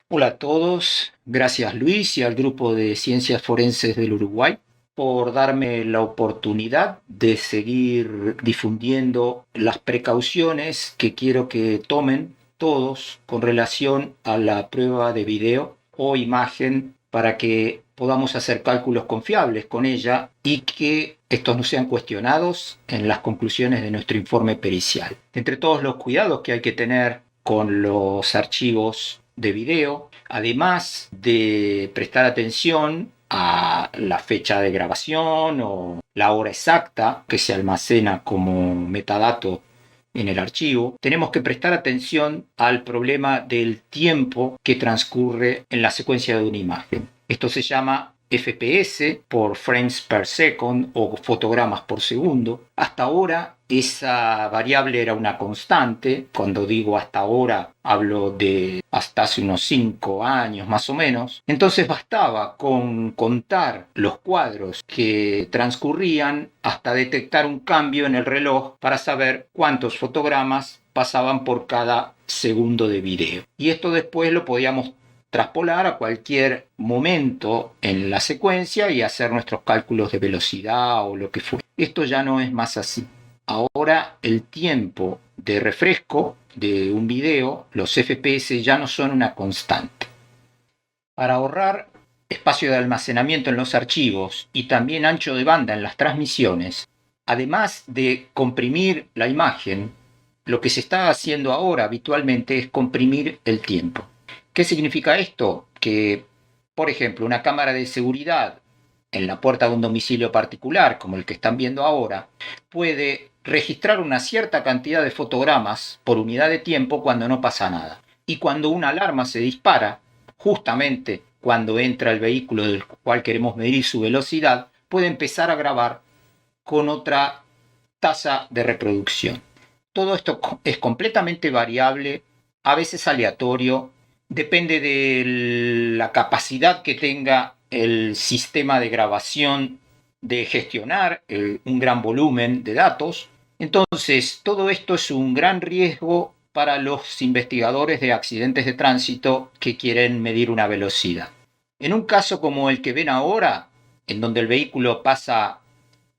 Hola a todos, gracias Luis y al Grupo de Ciencias Forenses del Uruguay por darme la oportunidad de seguir difundiendo las precauciones que quiero que tomen todos con relación a la prueba de video o imagen para que podamos hacer cálculos confiables con ella y que estos no sean cuestionados en las conclusiones de nuestro informe pericial. Entre todos los cuidados que hay que tener con los archivos de video, además de prestar atención a la fecha de grabación o la hora exacta que se almacena como metadato en el archivo, tenemos que prestar atención al problema del tiempo que transcurre en la secuencia de una imagen. Esto se llama FPS por frames per second o fotogramas por segundo. Hasta ahora esa variable era una constante. Cuando digo hasta ahora hablo de hasta hace unos 5 años más o menos. Entonces bastaba con contar los cuadros que transcurrían hasta detectar un cambio en el reloj para saber cuántos fotogramas pasaban por cada segundo de video. Y esto después lo podíamos traspolar a cualquier momento en la secuencia y hacer nuestros cálculos de velocidad o lo que fuera. Esto ya no es más así. Ahora el tiempo de refresco de un video, los FPS ya no son una constante. Para ahorrar espacio de almacenamiento en los archivos y también ancho de banda en las transmisiones, además de comprimir la imagen, lo que se está haciendo ahora habitualmente es comprimir el tiempo. ¿Qué significa esto? Que, por ejemplo, una cámara de seguridad en la puerta de un domicilio particular, como el que están viendo ahora, puede registrar una cierta cantidad de fotogramas por unidad de tiempo cuando no pasa nada. Y cuando una alarma se dispara, justamente cuando entra el vehículo del cual queremos medir su velocidad, puede empezar a grabar con otra tasa de reproducción. Todo esto es completamente variable, a veces aleatorio, depende de la capacidad que tenga el sistema de grabación de gestionar un gran volumen de datos. Entonces, todo esto es un gran riesgo para los investigadores de accidentes de tránsito que quieren medir una velocidad. En un caso como el que ven ahora, en donde el vehículo pasa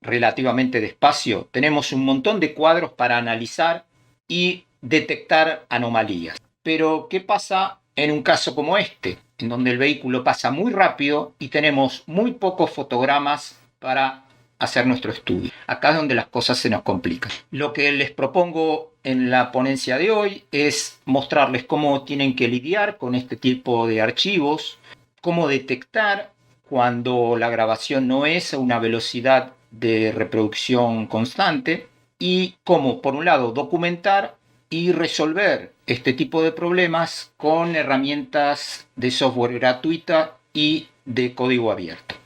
relativamente despacio, tenemos un montón de cuadros para analizar y detectar anomalías. Pero, ¿qué pasa en un caso como este, en donde el vehículo pasa muy rápido y tenemos muy pocos fotogramas para hacer nuestro estudio? Acá es donde las cosas se nos complican. Lo que les propongo en la ponencia de hoy es mostrarles cómo tienen que lidiar con este tipo de archivos, cómo detectar cuando la grabación no es a una velocidad de reproducción constante y cómo, por un lado, documentar y resolver este tipo de problemas con herramientas de software gratuita y de código abierto.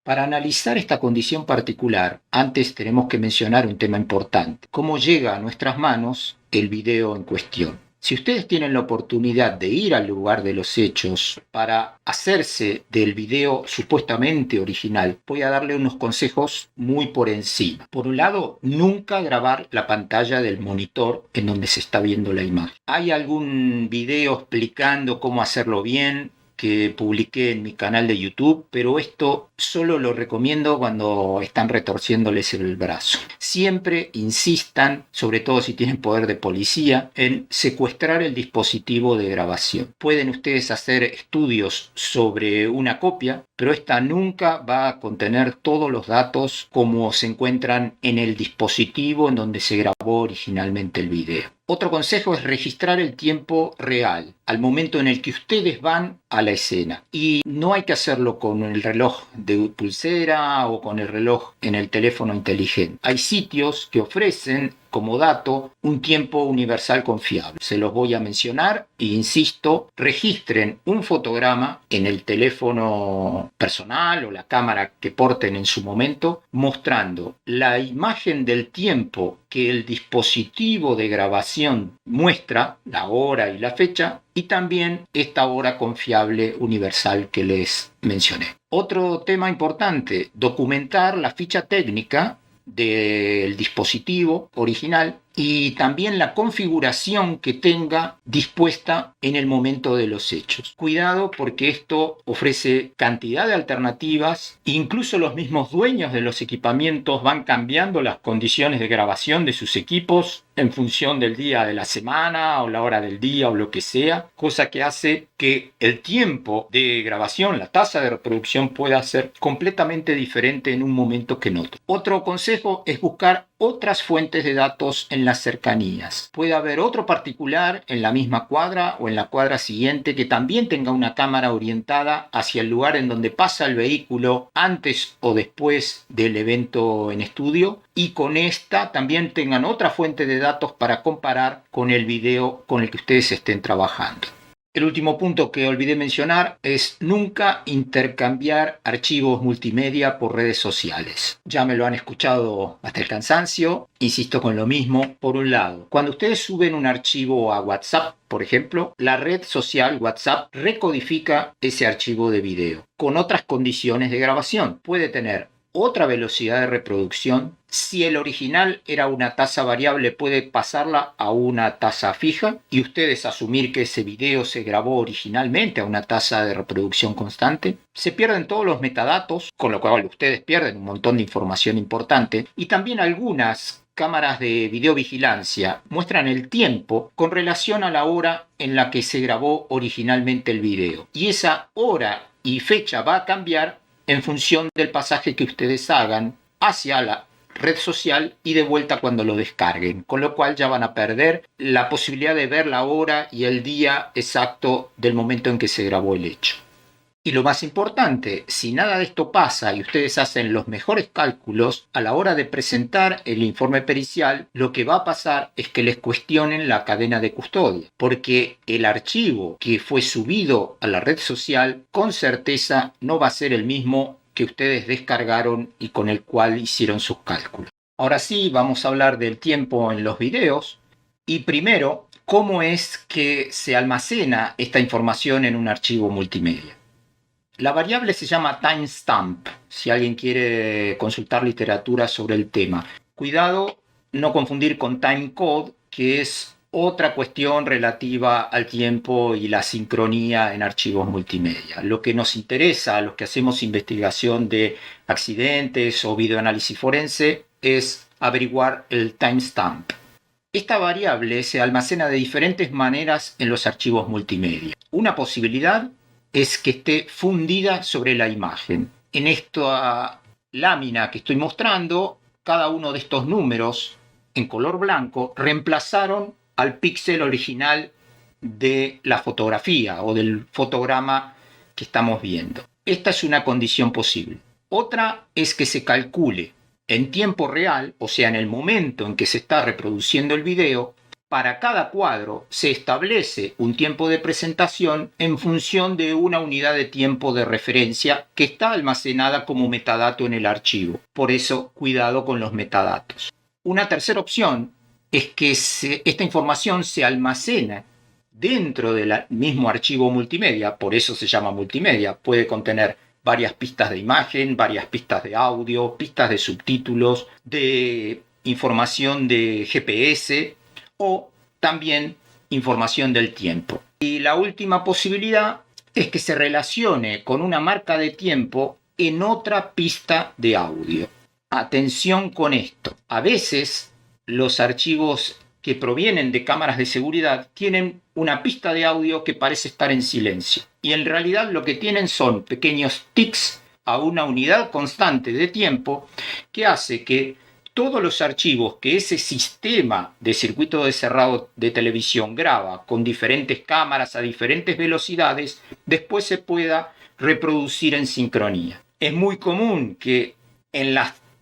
Para analizar esta condición particular, antes tenemos que mencionar un tema importante: cómo llega a nuestras manos el video en cuestión. Si ustedes tienen la oportunidad de ir al lugar de los hechos para hacerse del video supuestamente original, voy a darle unos consejos muy por encima. Por un lado, nunca grabar la pantalla del monitor en donde se está viendo la imagen. Hay algún video explicando cómo hacerlo bien que publiqué en mi canal de YouTube, pero esto solo lo recomiendo cuando están retorciéndoles el brazo. Siempre insistan, sobre todo si tienen poder de policía, en secuestrar el dispositivo de grabación. Pueden ustedes hacer estudios sobre una copia, pero esta nunca va a contener todos los datos como se encuentran en el dispositivo en donde se grabó originalmente el video. Otro consejo es registrar el tiempo real, al momento en el que ustedes van a la escena. Y no hay que hacerlo con el reloj de pulsera o con el reloj en el teléfono inteligente. Hay sitios que ofrecen como dato un tiempo universal confiable. Se los voy a mencionar e insisto, registren un fotograma en el teléfono personal o la cámara que porten en su momento, mostrando la imagen del tiempo que el dispositivo de grabación muestra, la hora y la fecha, y también esta hora confiable universal que les mencioné. Otro tema importante: documentar la ficha técnica del dispositivo original y también la configuración que tenga dispuesta en el momento de los hechos. Cuidado porque esto ofrece cantidad de alternativas, incluso los mismos dueños de los equipamientos van cambiando las condiciones de grabación de sus equipos en función del día de la semana o la hora del día o lo que sea, cosa que hace que el tiempo de grabación, la tasa de reproducción pueda ser completamente diferente en un momento que en otro. Otro consejo es buscar otras fuentes de datos en las cercanías. Puede haber otro particular en la misma cuadra o en la cuadra siguiente que también tenga una cámara orientada hacia el lugar en donde pasa el vehículo antes o después del evento en estudio, y con esta también tengan otra fuente de datos para comparar con el video con el que ustedes estén trabajando. El último punto que olvidé mencionar es nunca intercambiar archivos multimedia por redes sociales. Ya me lo han escuchado hasta el cansancio, insisto con lo mismo. Por un lado, cuando ustedes suben un archivo a WhatsApp, por ejemplo, la red social WhatsApp recodifica ese archivo de video con otras condiciones de grabación. Puede tener otra velocidad de reproducción. Si el original era una tasa variable, puede pasarla a una tasa fija y ustedes asumir que ese video se grabó originalmente a una tasa de reproducción constante. Se pierden todos los metadatos, con lo cual ustedes pierden un montón de información importante, y también algunas cámaras de videovigilancia muestran el tiempo con relación a la hora en la que se grabó originalmente el video, y esa hora y fecha va a cambiar en función del pasaje que ustedes hagan hacia la red social y de vuelta cuando lo descarguen, con lo cual ya van a perder la posibilidad de ver la hora y el día exacto del momento en que se grabó el hecho. Y lo más importante, si nada de esto pasa y ustedes hacen los mejores cálculos, a la hora de presentar el informe pericial, lo que va a pasar es que les cuestionen la cadena de custodia, porque el archivo que fue subido a la red social con certeza no va a ser el mismo que ustedes descargaron y con el cual hicieron sus cálculos. Ahora sí, vamos a hablar del tiempo en los videos y primero, cómo es que se almacena esta información en un archivo multimedia. La variable se llama timestamp, si alguien quiere consultar literatura sobre el tema. Cuidado, no confundir con timecode, que es otra cuestión relativa al tiempo y la sincronía en archivos multimedia. Lo que nos interesa a los que hacemos investigación de accidentes o videoanálisis forense es averiguar el timestamp. Esta variable se almacena de diferentes maneras en los archivos multimedia. Una posibilidad es que esté fundida sobre la imagen. En esta lámina que estoy mostrando, cada uno de estos números en color blanco reemplazaron al píxel original de la fotografía o del fotograma que estamos viendo. Esta es una condición posible. Otra es que se calcule en tiempo real, o sea, en el momento en que se está reproduciendo el video, para cada cuadro se establece un tiempo de presentación en función de una unidad de tiempo de referencia que está almacenada como metadato en el archivo. Por eso, cuidado con los metadatos. Una tercera opción es que esta información se almacena dentro del mismo archivo multimedia, por eso se llama multimedia. Puede contener varias pistas de imagen, varias pistas de audio, pistas de subtítulos, de información de GPS, o también información del tiempo. Y la última posibilidad es que se relacione con una marca de tiempo en otra pista de audio. Atención con esto. A veces los archivos que provienen de cámaras de seguridad tienen una pista de audio que parece estar en silencio. Y en realidad lo que tienen son pequeños tics a una unidad constante de tiempo que hace que todos los archivos que ese sistema de circuito de cerrado de televisión graba con diferentes cámaras a diferentes velocidades, después se pueda reproducir en sincronía. Es muy común que en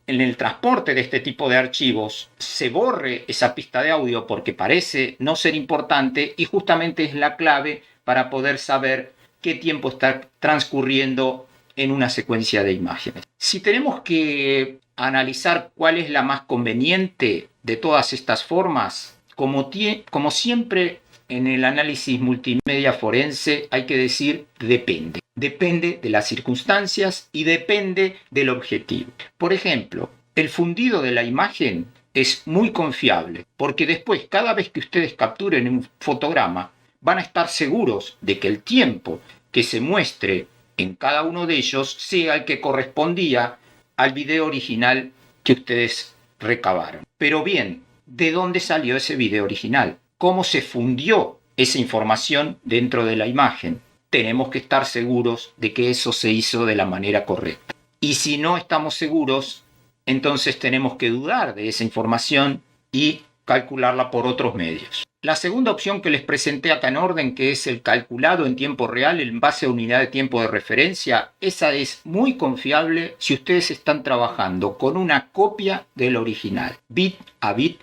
el transporte de este tipo de archivos se borre esa pista de audio porque parece no ser importante y justamente es la clave para poder saber qué tiempo está transcurriendo en una secuencia de imágenes. Si tenemos que analizar cuál es la más conveniente de todas estas formas, como siempre en el análisis multimedia forense hay que decir depende. Depende de las circunstancias y depende del objetivo. Por ejemplo, el fundido de la imagen es muy confiable, porque después, cada vez que ustedes capturen un fotograma, van a estar seguros de que el tiempo que se muestre en cada uno de ellos sea el que correspondía al video original que ustedes recabaron. Pero bien, ¿de dónde salió ese video original? ¿Cómo se fundió esa información dentro de la imagen? Tenemos que estar seguros de que eso se hizo de la manera correcta. Y si no estamos seguros, entonces tenemos que dudar de esa información y calcularla por otros medios. La segunda opción que les presenté acá en orden, que es el calculado en tiempo real en base a unidad de tiempo de referencia, esa es muy confiable si ustedes están trabajando con una copia del original, bit a bit,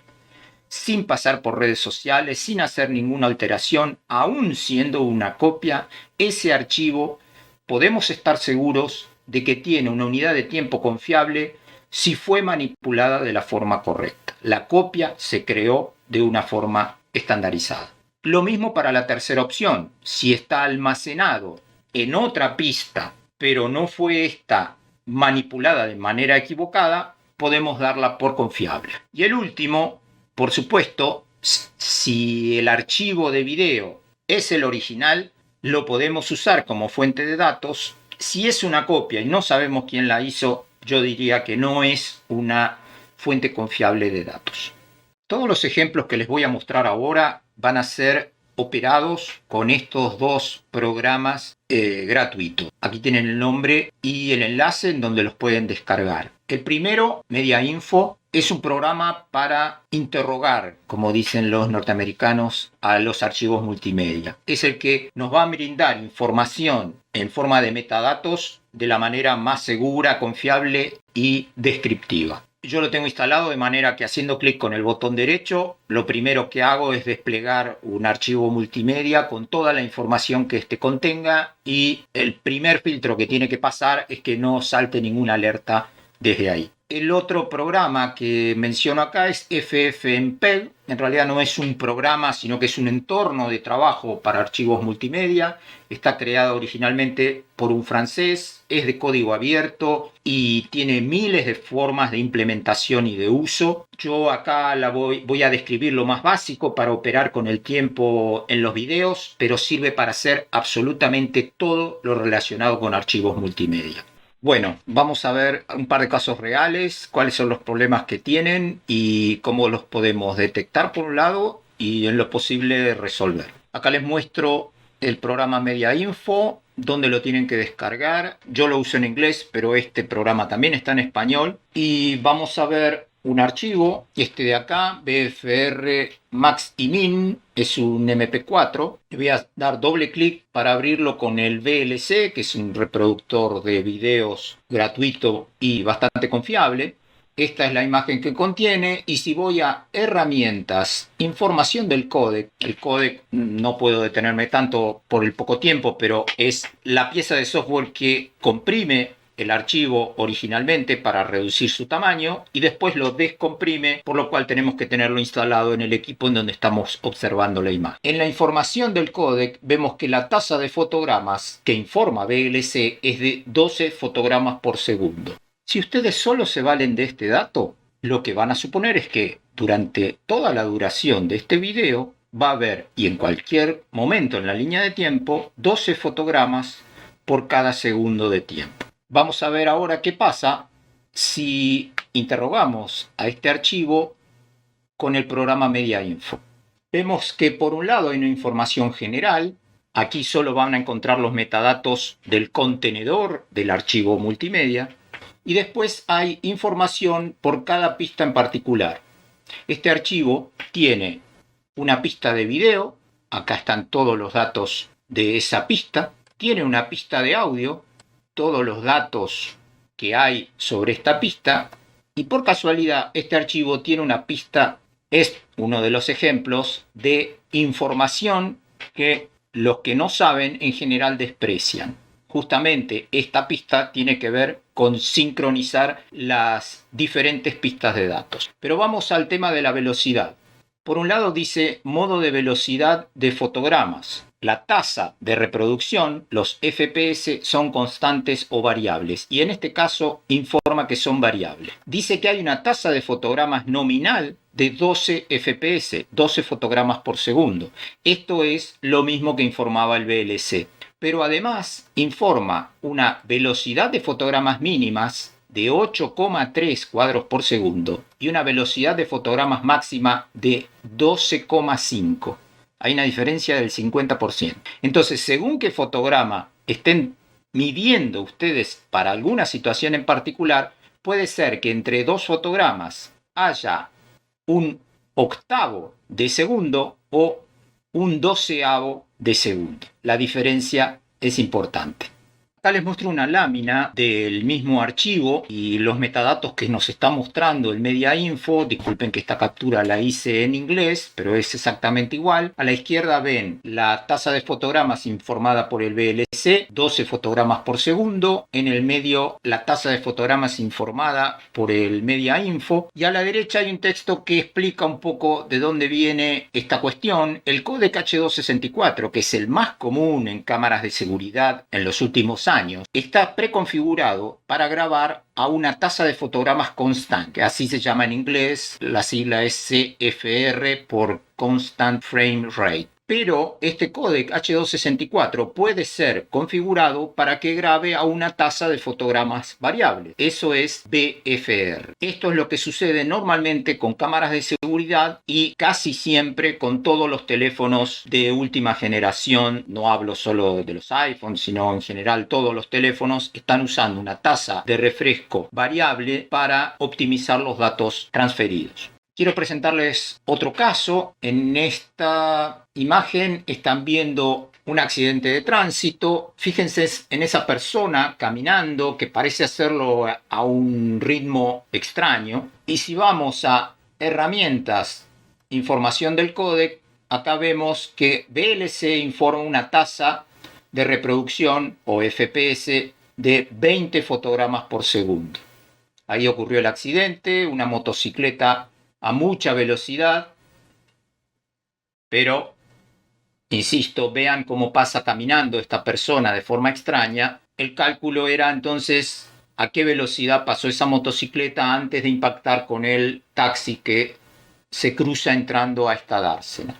sin pasar por redes sociales, sin hacer ninguna alteración, aún siendo una copia. Ese archivo podemos estar seguros de que tiene una unidad de tiempo confiable si fue manipulada de la forma correcta. La copia se creó de una forma estandarizada. Lo mismo para la tercera opción. Si está almacenado en otra pista, pero no fue esta manipulada de manera equivocada, podemos darla por confiable. Y el último, por supuesto, si el archivo de video es el original, lo podemos usar como fuente de datos. Si es una copia y no sabemos quién la hizo, yo diría que no es una fuente confiable de datos. Todos los ejemplos que les voy a mostrar ahora van a ser operados con estos dos programas gratuitos. Aquí tienen el nombre y el enlace en donde los pueden descargar. El primero, MediaInfo, es un programa para interrogar, como dicen los norteamericanos, a los archivos multimedia. Es el que nos va a brindar información en forma de metadatos de la manera más segura, confiable y descriptiva. Yo lo tengo instalado de manera que haciendo clic con el botón derecho, lo primero que hago es desplegar un archivo multimedia con toda la información que éste contenga, y el primer filtro que tiene que pasar es que no salte ninguna alerta desde ahí. El otro programa que menciono acá es FFmpeg. En realidad no es un programa, sino que es un entorno de trabajo para archivos multimedia. Está creado originalmente por un francés, es de código abierto y tiene miles de formas de implementación y de uso. Yo acá voy a describir lo más básico para operar con el tiempo en los videos, pero sirve para hacer absolutamente todo lo relacionado con archivos multimedia. Bueno, vamos a ver un par de casos reales, cuáles son los problemas que tienen y cómo los podemos detectar por un lado y en lo posible resolver. Acá les muestro el programa MediaInfo, donde lo tienen que descargar. Yo lo uso en inglés, pero este programa también está en español. Y vamos a ver un archivo, este de acá, BFR Max y Min, es un MP4. Le voy a dar doble clic para abrirlo con el VLC, que es un reproductor de videos gratuito y bastante confiable. Esta es la imagen que contiene, y si voy a herramientas, información del códec, el códec no puedo detenerme tanto por el poco tiempo, pero es la pieza de software que comprime el archivo originalmente para reducir su tamaño y después lo descomprime, por lo cual tenemos que tenerlo instalado en el equipo en donde estamos observando la imagen. En la información del códec vemos que la tasa de fotogramas que informa VLC es de 12 fotogramas por segundo. Si ustedes solo se valen de este dato, lo que van a suponer es que durante toda la duración de este video va a haber, y en cualquier momento en la línea de tiempo, 12 fotogramas por cada segundo de tiempo. Vamos a ver ahora qué pasa si interrogamos a este archivo con el programa MediaInfo. Vemos que por un lado hay una información general. Aquí solo van a encontrar los metadatos del contenedor del archivo multimedia. Y después hay información por cada pista en particular. Este archivo tiene una pista de video. Acá están todos los datos de esa pista. Tiene una pista de audio, todos los datos que hay sobre esta pista, y por casualidad este archivo tiene una pista, es uno de los ejemplos de información que los que no saben en general desprecian. Justamente esta pista tiene que ver con sincronizar las diferentes pistas de datos. Pero vamos al tema de la velocidad. Por un lado dice modo de velocidad de fotogramas. la tasa de reproducción, los FPS, son constantes o variables, y en este caso informa que son variables. Dice que hay una tasa de fotogramas nominal de 12 FPS, 12 fotogramas por segundo. Esto es lo mismo que informaba el VLC. Pero además informa una velocidad de fotogramas mínimas de 8,3 cuadros por segundo y una velocidad de fotogramas máxima de 12,5. Hay una diferencia del 50%. Entonces, según qué fotograma estén midiendo ustedes para alguna situación en particular, puede ser que entre dos fotogramas haya un octavo de segundo o un doceavo de segundo. La diferencia es importante. Acá les muestro una lámina del mismo archivo y los metadatos que nos está mostrando el Media Info. Disculpen que esta captura la hice en inglés, pero es exactamente igual. A la izquierda ven la tasa de fotogramas informada por el VLC, 12 fotogramas por segundo. En el medio la tasa de fotogramas informada por el Media Info. Y a la derecha hay un texto que explica un poco de dónde viene esta cuestión. El códec H264, que es el más común en cámaras de seguridad en los últimos años, está preconfigurado para grabar a una tasa de fotogramas constante, así se llama en inglés, la sigla es CFR por Constant Frame Rate. Pero este códec H264 puede ser configurado para que grabe a una tasa de fotogramas variable. Eso es BFR. Esto es lo que sucede normalmente con cámaras de seguridad y casi siempre con todos los teléfonos de última generación. No hablo solo de los iPhones, sino en general todos los teléfonos están usando una tasa de refresco variable para optimizar los datos transferidos. Quiero presentarles otro caso. En esta imagen están viendo un accidente de tránsito. Fíjense en esa persona caminando que parece hacerlo a un ritmo extraño. Y si vamos a herramientas, información del códec, acá vemos que VLC informa una tasa de reproducción o FPS de 20 fotogramas por segundo. Ahí ocurrió el accidente, una motocicleta a mucha velocidad, pero, insisto, vean cómo pasa caminando esta persona de forma extraña. El cálculo era entonces a qué velocidad pasó esa motocicleta antes de impactar con el taxi que se cruza entrando a esta dársena.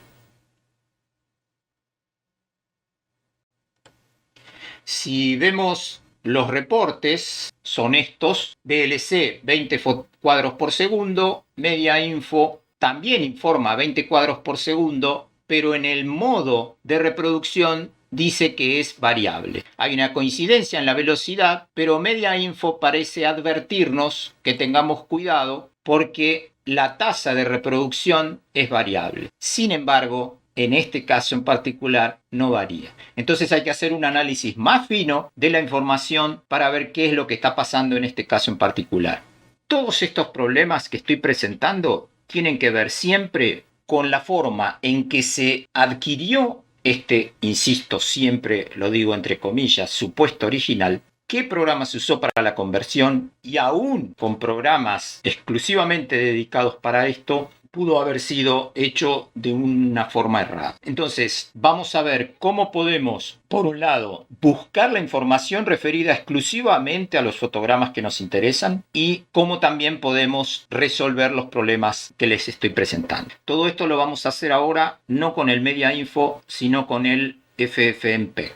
Si vemos los reportes, son estos: VLC 20 cuadros por segundo, Media Info también informa 20 cuadros por segundo, pero en el modo de reproducción dice que es variable. Hay una coincidencia en la velocidad, pero Media Info parece advertirnos que tengamos cuidado porque la tasa de reproducción es variable. Sin embargo, en este caso en particular no varía. Entonces hay que hacer un análisis más fino de la información para ver qué es lo que está pasando en este caso en particular. Todos estos problemas que estoy presentando tienen que ver siempre con la forma en que se adquirió este, insisto, siempre lo digo entre comillas, supuesto original, qué programa se usó para la conversión, y aún con programas exclusivamente dedicados para esto, pudo haber sido hecho de una forma errada. Entonces, vamos a ver cómo podemos, por un lado, buscar la información referida exclusivamente a los fotogramas que nos interesan y cómo también podemos resolver los problemas que les estoy presentando. Todo esto lo vamos a hacer ahora no con el Media Info, sino con el FFmpeg.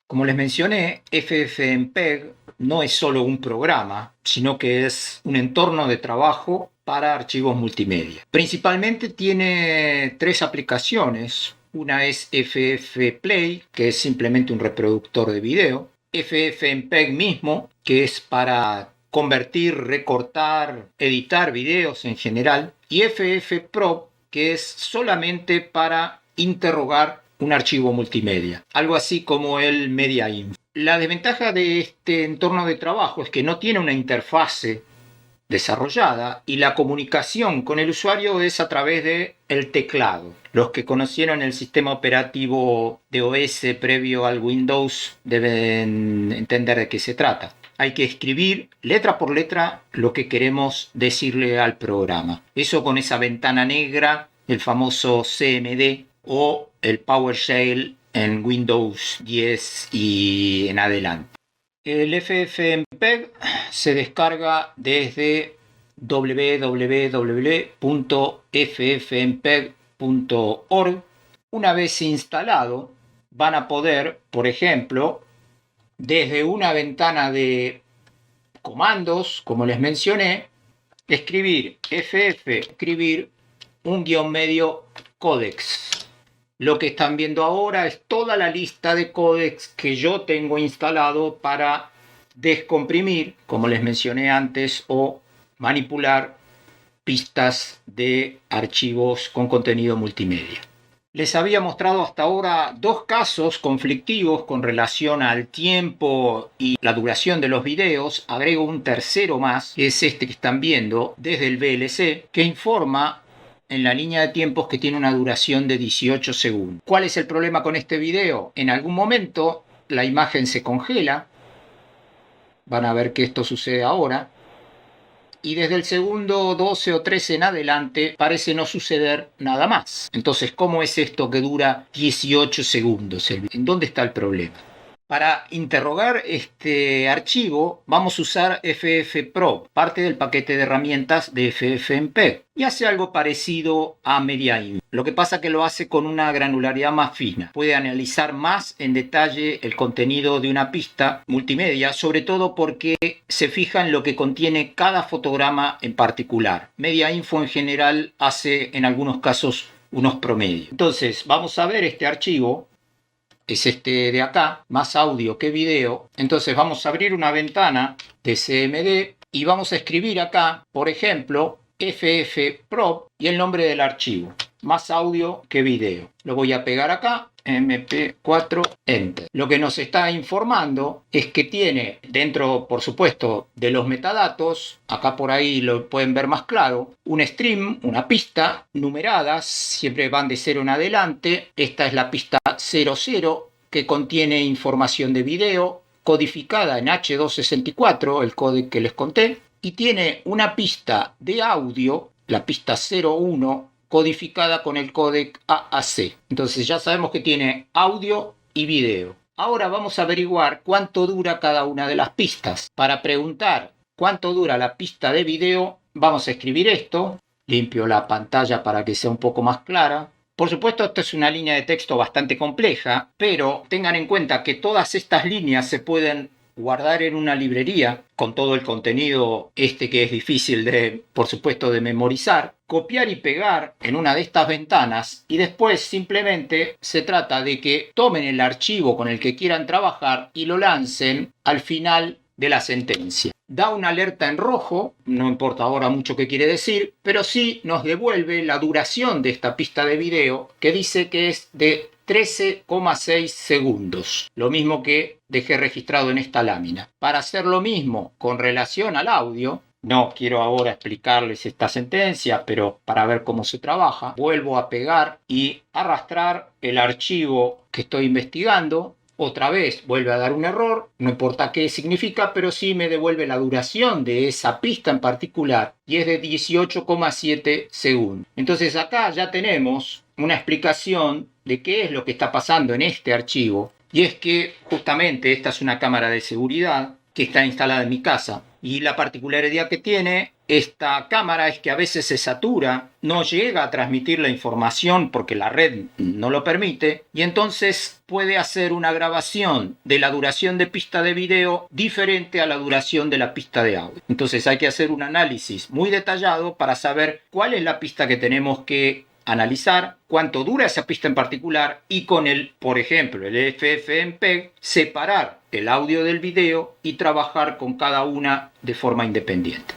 Como les mencioné, FFmpeg no es solo un programa, sino que es un entorno de trabajo para archivos multimedia. Principalmente tiene tres aplicaciones. Una es FFplay, que es simplemente un reproductor de video. FFmpeg mismo, que es para convertir, recortar, editar videos en general. Y FFprop, que es solamente para interrogar un archivo multimedia, algo así como el Media Info. La desventaja de este entorno de trabajo es que no tiene una interfase desarrollada y la comunicación con el usuario es a través del teclado. Los que conocieron el sistema operativo de OS previo al Windows deben entender de qué se trata. Hay que escribir letra por letra lo que queremos decirle al programa. Eso con esa ventana negra, el famoso CMD o el PowerShell en Windows 10 y en adelante. El FFmpeg se descarga desde www.ffmpeg.org. Una vez instalado, van a poder, por ejemplo, desde una ventana de comandos, como les mencioné, escribir un guión medio codecs. Lo que están viendo ahora es toda la lista de códecs que yo tengo instalado para descomprimir, como les mencioné antes, o manipular pistas de archivos con contenido multimedia. Les había mostrado hasta ahora dos casos conflictivos con relación al tiempo y la duración de los videos. Agrego un tercero más, que es este que están viendo desde el VLC, que informa en la línea de tiempos que tiene una duración de 18 segundos. ¿Cuál es el problema con este video? En algún momento la imagen se congela. Van a ver que esto sucede ahora. Y desde el segundo 12 o 13 en adelante parece no suceder nada más. Entonces, ¿cómo es esto que dura 18 segundos? ¿En dónde está el problema? Para interrogar este archivo vamos a usar ffprop, parte del paquete de herramientas de FFmpeg, y hace algo parecido a MediaInfo. Lo que pasa es que lo hace con una granularidad más fina. Puede analizar más en detalle el contenido de una pista multimedia, sobre todo porque se fija en lo que contiene cada fotograma en particular. MediaInfo en general hace en algunos casos unos promedios. Entonces vamos a ver este archivo. Es este de acá, más audio que video. Entonces vamos a abrir una ventana de CMD y vamos a escribir acá, por ejemplo, ffprop y el nombre del archivo, más audio que video. Lo voy a pegar acá, mp4 enter. Lo que nos está informando es que tiene dentro, por supuesto, de los metadatos, acá por ahí lo pueden ver más claro, un stream, una pista numeradas, siempre van de 0 en adelante. Esta es la pista 00, que contiene información de video codificada en H264, el códec que les conté, y tiene una pista de audio, la pista 01, codificada con el códec AAC. Entonces ya sabemos que tiene audio y video. Ahora vamos a averiguar cuánto dura cada una de las pistas. Para preguntar cuánto dura la pista de video, vamos a escribir esto. Limpio la pantalla para que sea un poco más clara. Por supuesto, esto es una línea de texto bastante compleja, pero tengan en cuenta que todas estas líneas se pueden guardar en una librería con todo el contenido que es difícil de, por supuesto, de memorizar, copiar y pegar en una de estas ventanas y después simplemente se trata de que tomen el archivo con el que quieran trabajar y lo lancen al final de la sentencia. Da una alerta en rojo, no importa ahora mucho qué quiere decir, pero sí nos devuelve la duración de esta pista de video, que dice que es de 13,6 segundos, lo mismo que dejé registrado en esta lámina. Para hacer lo mismo con relación al audio, no quiero ahora explicarles esta sentencia, pero para ver cómo se trabaja, vuelvo a pegar y arrastrar el archivo que estoy investigando. Otra vez vuelve a dar un error, no importa qué significa, pero sí me devuelve la duración de esa pista en particular y es de 18,7 segundos. Entonces acá ya tenemos una explicación de qué es lo que está pasando en este archivo, y es que justamente esta es una cámara de seguridad que está instalada en mi casa, y la particularidad que tiene esta cámara es que a veces se satura, no llega a transmitir la información porque la red no lo permite, y entonces puede hacer una grabación de la duración de pista de video diferente a la duración de la pista de audio. Entonces hay que hacer un análisis muy detallado para saber cuál es la pista que tenemos que analizar, cuánto dura esa pista en particular, y con por ejemplo, el FFmpeg, separar el audio del video y trabajar con cada una de forma independiente.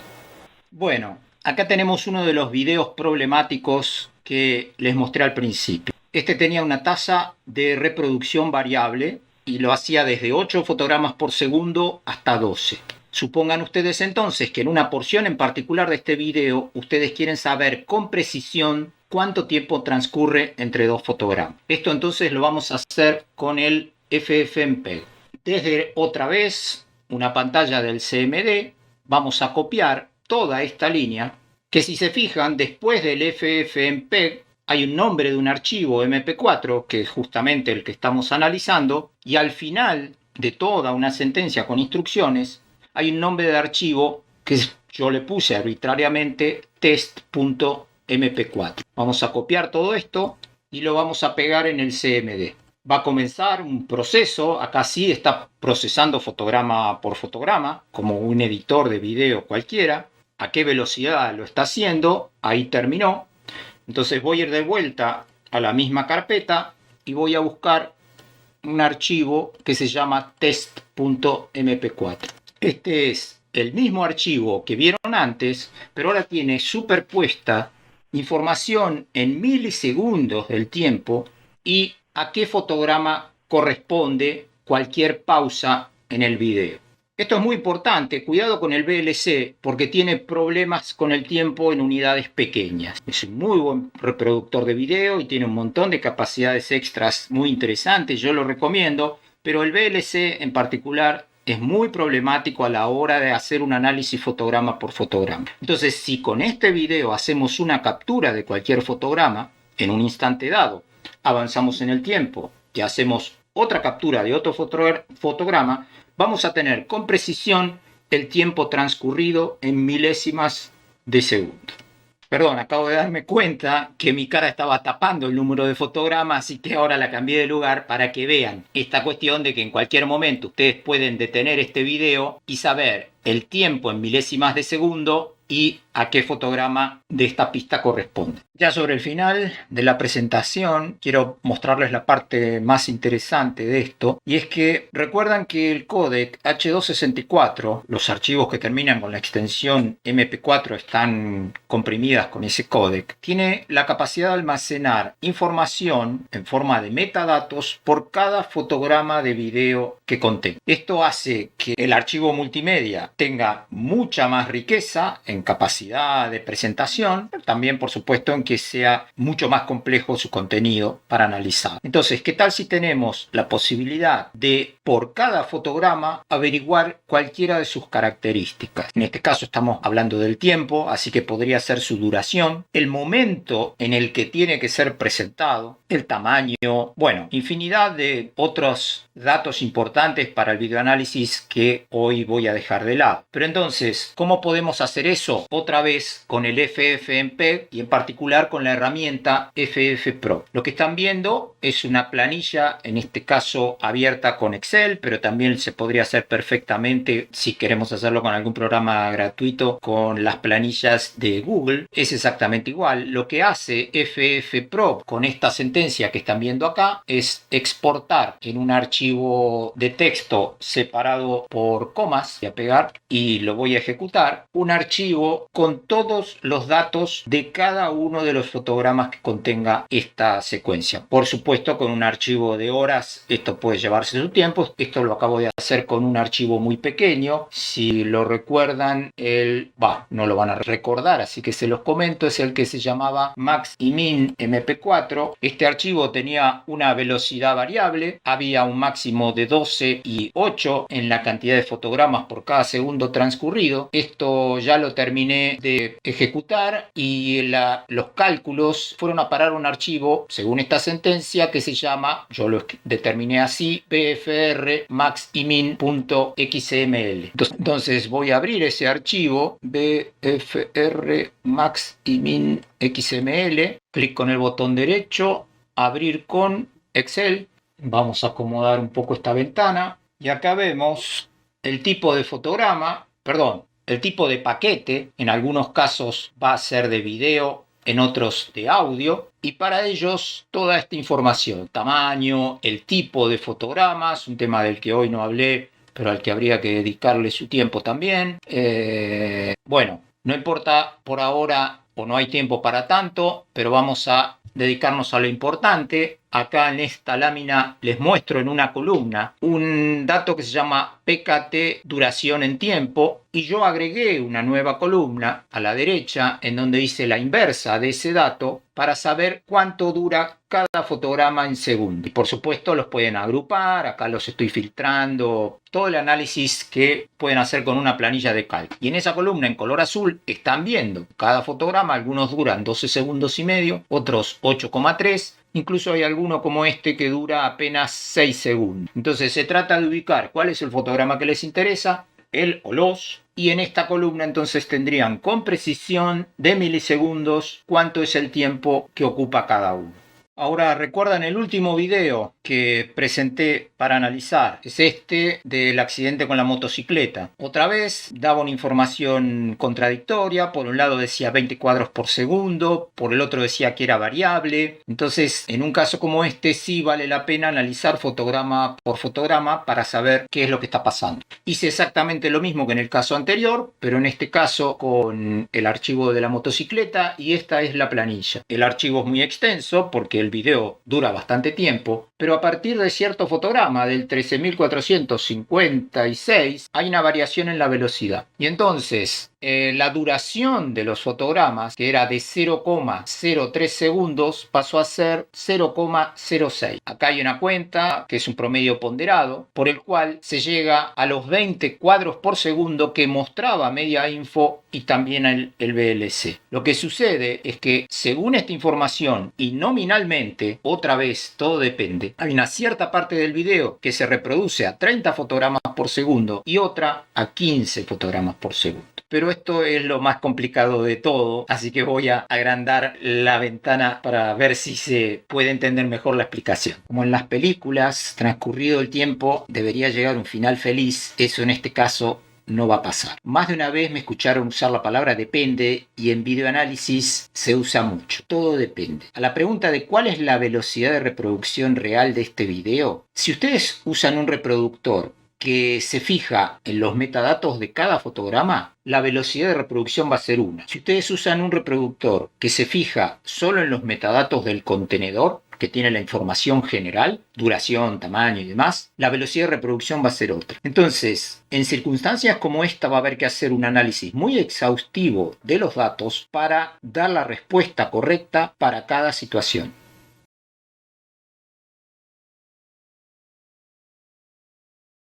Bueno, acá tenemos uno de los videos problemáticos que les mostré al principio. Este tenía una tasa de reproducción variable y lo hacía desde 8 fotogramas por segundo hasta 12. Supongan ustedes entonces que en una porción en particular de este video ustedes quieren saber con precisión cuánto tiempo transcurre entre dos fotogramas. Esto entonces lo vamos a hacer con el FFmpeg. Desde otra vez una pantalla del CMD vamos a copiar toda esta línea, que si se fijan después del FFmpeg hay un nombre de un archivo MP4, que es justamente el que estamos analizando, y al final de toda una sentencia con instrucciones, hay un nombre de archivo que yo le puse arbitrariamente test.mp4. Vamos a copiar todo esto y lo vamos a pegar en el CMD. Va a comenzar un proceso, acá sí está procesando fotograma por fotograma, como un editor de video cualquiera. A qué velocidad lo está haciendo, ahí terminó. Entonces voy a ir de vuelta a la misma carpeta y voy a buscar un archivo que se llama test.mp4. Este es el mismo archivo que vieron antes, pero ahora tiene superpuesta información en milisegundos del tiempo y a qué fotograma corresponde cualquier pausa en el video. Esto es muy importante, cuidado con el VLC porque tiene problemas con el tiempo en unidades pequeñas. Es un muy buen reproductor de video y tiene un montón de capacidades extras muy interesantes, yo lo recomiendo, pero el VLC en particular es muy problemático a la hora de hacer un análisis fotograma por fotograma. Entonces, si con este video hacemos una captura de cualquier fotograma en un instante dado, avanzamos en el tiempo y hacemos otra captura de otro fotograma, vamos a tener con precisión el tiempo transcurrido en milésimas de segundo. Perdón, acabo de darme cuenta que mi cara estaba tapando el número de fotogramas, así que ahora la cambié de lugar para que vean esta cuestión de que en cualquier momento ustedes pueden detener este video y saber el tiempo en milésimas de segundo y a qué fotograma de esta pista corresponde. Ya sobre el final de la presentación quiero mostrarles la parte más interesante de esto, y es que recuerdan que el códec H264, los archivos que terminan con la extensión MP4 están comprimidas con ese códec, tiene la capacidad de almacenar información en forma de metadatos por cada fotograma de video que contenga. Esto hace que el archivo multimedia tenga mucha más riqueza en capacidad de presentación, pero también por supuesto en que sea mucho más complejo su contenido para analizar. Entonces, ¿qué tal si tenemos la posibilidad de por cada fotograma averiguar cualquiera de sus características? En este caso estamos hablando del tiempo, así que podría ser su duración, el momento en el que tiene que ser presentado, el tamaño, bueno, infinidad de otros datos importantes para el videoanálisis que hoy voy a dejar de lado. Pero entonces, ¿cómo podemos hacer eso? Otra vez con el FFmpeg y en particular con la herramienta FFmpeg. Lo que están viendo es una planilla, en este caso abierta con Excel, pero también se podría hacer perfectamente si queremos hacerlo con algún programa gratuito con las planillas de Google. Es exactamente igual. Lo que hace FFmpeg con esta sentencia que están viendo acá es exportar en un archivo de texto separado por comas. Voy a pegar y lo voy a ejecutar. Un archivo con todos los datos de cada uno de los fotogramas que contenga esta secuencia. Por supuesto, con un archivo de horas, esto puede llevarse su tiempo. Esto lo acabo de hacer con un archivo muy pequeño. Si lo recuerdan, no lo van a recordar, así que se los comento. Es el que se llamaba Max y Min MP4. Este archivo tenía una velocidad variable. Había un máximo de 12 y 8 en la cantidad de fotogramas por cada segundo transcurrido. Esto ya lo terminé de ejecutar y los cálculos fueron a parar un archivo, según esta sentencia, que se llama, yo lo determiné así, bfr maximin.xml. Entonces voy a abrir ese archivo, bfr maximin.xml, clic con el botón derecho, abrir con Excel. Vamos a acomodar un poco esta ventana y acá vemos el tipo de fotograma, el tipo de paquete. En algunos casos va a ser de video, en otros de audio, y para ellos toda esta información, tamaño, el tipo de fotogramas, un tema del que hoy no hablé, pero al que habría que dedicarle su tiempo también. Bueno, no importa por ahora o no hay tiempo para tanto, pero vamos a dedicarnos a lo importante. Acá en esta lámina les muestro en una columna un dato que se llama PKT duración en tiempo, y yo agregué una nueva columna a la derecha en donde hice la inversa de ese dato para saber cuánto dura cada fotograma en segundo. Y por supuesto los pueden agrupar, acá los estoy filtrando, todo el análisis que pueden hacer con una planilla de cálculo. Y en esa columna en color azul están viendo cada fotograma, algunos duran 12 segundos y medio, otros 8,3. Incluso hay alguno como este que dura apenas 6 segundos. Entonces se trata de ubicar cuál es el fotograma que les interesa, el o los, y en esta columna entonces tendrían con precisión de milisegundos cuánto es el tiempo que ocupa cada uno. Ahora, ¿recuerdan el último video que presenté para analizar? Es este del accidente con la motocicleta. Otra vez daba una información contradictoria. Por un lado decía 20 cuadros por segundo, por el otro decía que era variable. Entonces, en un caso como este sí vale la pena analizar fotograma por fotograma para saber qué es lo que está pasando. Hice exactamente lo mismo que en el caso anterior, pero en este caso con el archivo de la motocicleta, y esta es la planilla. El archivo es muy extenso porque el video dura bastante tiempo, pero a partir de cierto fotograma del 13.456 hay una variación en la velocidad. Y entonces la duración de los fotogramas, que era de 0,03 segundos, pasó a ser 0,06. Acá hay una cuenta que es un promedio ponderado, por el cual se llega a los 20 cuadros por segundo que mostraba Media Info y también el VLC. Lo que sucede es que según esta información y nominalmente, otra vez todo depende, hay una cierta parte del video que se reproduce a 30 fotogramas por segundo y otra a 15 fotogramas por segundo. Pero esto es lo más complicado de todo, así que voy a agrandar la ventana para ver si se puede entender mejor la explicación. Como en las películas, transcurrido el tiempo, debería llegar un final feliz. Eso en este caso no va a pasar. Más de una vez me escucharon usar la palabra depende, y en videoanálisis se usa mucho. Todo depende. A la pregunta de cuál es la velocidad de reproducción real de este video, si ustedes usan un reproductor que se fija en los metadatos de cada fotograma, la velocidad de reproducción va a ser 1. Si ustedes usan un reproductor que se fija solo en los metadatos del contenedor, que tiene la información general, duración, tamaño y demás, la velocidad de reproducción va a ser otra. Entonces, en circunstancias como esta va a haber que hacer un análisis muy exhaustivo de los datos para dar la respuesta correcta para cada situación.